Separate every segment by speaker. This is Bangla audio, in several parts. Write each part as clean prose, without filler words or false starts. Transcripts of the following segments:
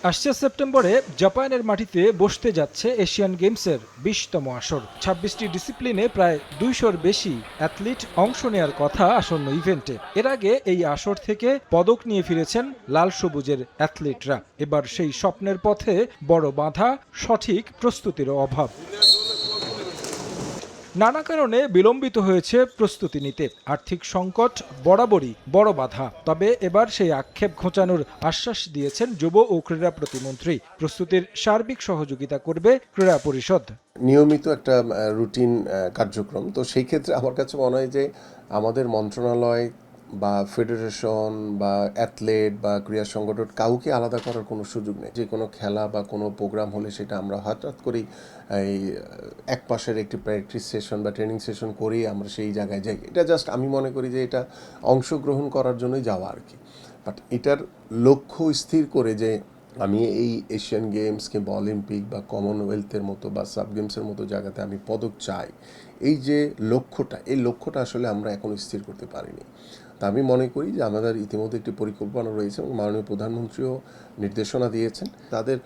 Speaker 1: আসছে সেপ্টেম্বরে জাপানের মাটিতে বসতে যাচ্ছে এশিয়ান গেমসের ২০তম আসর। ২৬টি ডিসিপ্লিনে প্রায় ২০০-র বেশি অ্যাথলিট অংশ নেয়ার কথা আসন্ন ইভেন্টে। এর আগে এই আসর থেকে পদক নিয়ে ফিরেছেন লাল সবুজের অ্যাথলিটরা। এবার সেই স্বপ্নের পথে বড় বাধা, সঠিক প্রস্তুতির অভাব। নানা কারণে বিলম্বিত হয়েছে প্রস্তুতি নিতে। আর্থিক সংকট বরাবরই বড় বাধা। তবে এবার সেই আক্ষেপ ঘোচানোর আশ্বাস দিয়েছেন যুব ও ক্রীড়া প্রতিমন্ত্রী। প্রস্তুতির সার্বিক সহযোগিতা করবে ক্রীড়া পরিষদ।
Speaker 2: নিয়মিত একটা রুটিন কার্যক্রম। তো সেই ক্ষেত্রে আমার কাছে মনে হয় যে আমাদের মন্ত্রণালয় বা ফেডারেশন বা অ্যাথলেট বা ক্রীড়া সংগঠন কাউকে আলাদা করার কোনো সুযোগ নেই। যে কোনো খেলা বা কোনো প্রোগ্রাম হলে সেটা আমরা হঠাৎ করেই এই এক মাসের একটি প্র্যাকটিস সেশন বা ট্রেনিং সেশন করেই আমরা সেই জায়গায় যাই। এটা জাস্ট আমি মনে করি যে এটা অংশগ্রহণ করার জন্যই যাওয়া আর কি। বাট এটার লক্ষ্য স্থির করে যে আমি এই এশিয়ান গেমস কিংবা অলিম্পিক বা কমনওয়েলথের মতো বা সাব গেমসের মতো জায়গাতে আমি পদক চাই, এই যে লক্ষ্যটা আসলে আমরা এখনও স্থির করতে পারিনি। তা আমি মনে করি যে আমাদের ইতিমধ্যে একটি পরিকল্পনা রয়েছে এবং মাননীয় প্রধানমন্ত্রীও নির্দেশনা দিয়েছেন। তাদের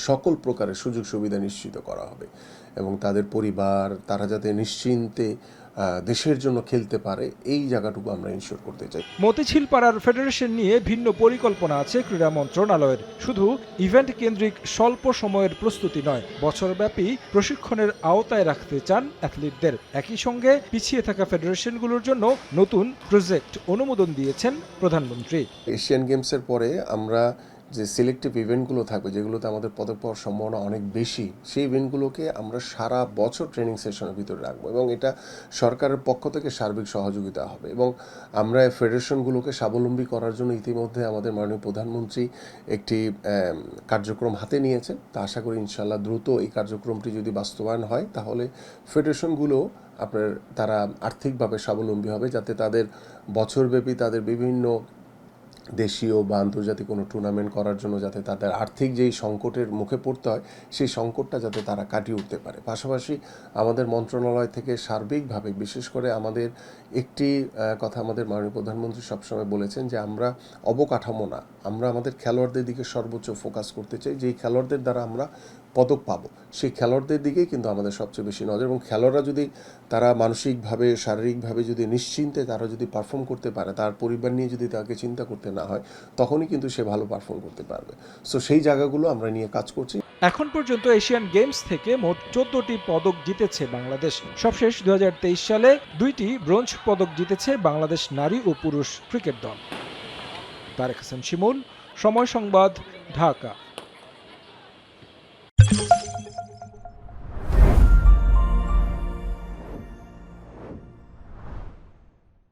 Speaker 2: সকল প্রকারের সুযোগ সুবিধা নিশ্চিত করা হবে এবং তাদের পরিবার তারা যাতে নিশ্চিন্তে দেশের জন্য খেলতে পারে এই জায়গাটুকু আমরা ইনশিওর করতে চাই।
Speaker 1: মতিঝিল পাড়ার ফেডারেশন নিয়ে ভিন্ন পরিকল্পনা আছে ক্রীড়া মন্ত্রণালয়ের। শুধু ইভেন্ট কেন্দ্রিক স্বল্প সময়ের প্রস্তুতি নয়, বছরব্যাপী প্রশিক্ষণের আওতায় রাখতে চান অ্যাথলিটদের। একই সঙ্গে পিছিয়ে থাকা ফেডারেশনগুলোর জন্য নতুন প্রজেক্ট অনুমোদন দিয়েছেন প্রধানমন্ত্রী।
Speaker 2: এশিয়ান গেমসের পরে আমরা যে সিলেক্টিভ ইভেন্টগুলো থাকবে, যেগুলোতে আমাদের পদক পাওয়ার সম্ভাবনা অনেক বেশি, সেই ইভেন্টগুলোকে আমরা সারা বছর ট্রেনিং সেশনের ভিতরে রাখবো এবং এটা সরকারের পক্ষ থেকে সার্বিক সহযোগিতা হবে এবং আমরা ফেডারেশনগুলোকে স্বাবলম্বী করার জন্য ইতিমধ্যে আমাদের মাননীয় প্রধানমন্ত্রী একটি কার্যক্রম হাতে নিয়েছেন। তা আশা করি ইনশাল্লাহ দ্রুত এই কার্যক্রমটি যদি বাস্তবায়ন হয় তাহলে ফেডারেশনগুলো তারা আর্থিকভাবে স্বাবলম্বী হবে, যাতে তাদের বছরব্যাপী তাদের বিভিন্ন দেশীয় বা আন্তর্জাতিক কোনো টুর্নামেন্ট করার জন্য যাতে তাদের আর্থিক যেই সংকটের মুখে পড়তে হয় সেই সংকটটা যাতে তারা কাটিয়ে উঠতে পারে। পাশাপাশি আমাদের মন্ত্রণালয় থেকে সার্বিকভাবে বিশেষ করে আমাদের একটি কথা আমাদের মাননীয় প্রধানমন্ত্রী সবসময় বলেছেন যে আমরা অবকাঠামো না, আমরা আমাদের খেলোয়াড়দের দিকে সর্বোচ্চ ফোকাস করতে চাই। যেই খেলোয়াড়দের দ্বারা আমরা পদক পাবো সেই খেলোয়াড়দের দিকেই কিন্তু আমাদের সবচেয়ে বেশি নজর, এবং খেলোয়াড়রা যদি তারা মানসিকভাবে শারীরিকভাবে যদি নিশ্চিন্তে তারা যদি পারফর্ম করতে পারে, তার পরিবার নিয়ে যদি তাকে চিন্তা করতে না হয়, তখনই কিন্তু সে ভালো পারফর্ম করতে পারবে। সো সেই জায়গাগুলো আমরা নিয়ে কাজ করছি।
Speaker 1: এখন পর্যন্ত এশিয়ান গেমস থেকে মোট 14টি পদক জিতেছে বাংলাদেশ। সবশেষ 2023 সালে 2টি ব্রোঞ্জ পদক জিতেছে বাংলাদেশ নারী ও পুরুষ ক্রিকেট দল। তারেক হাসান শিমুল, সময় সংবাদ, ঢাকা।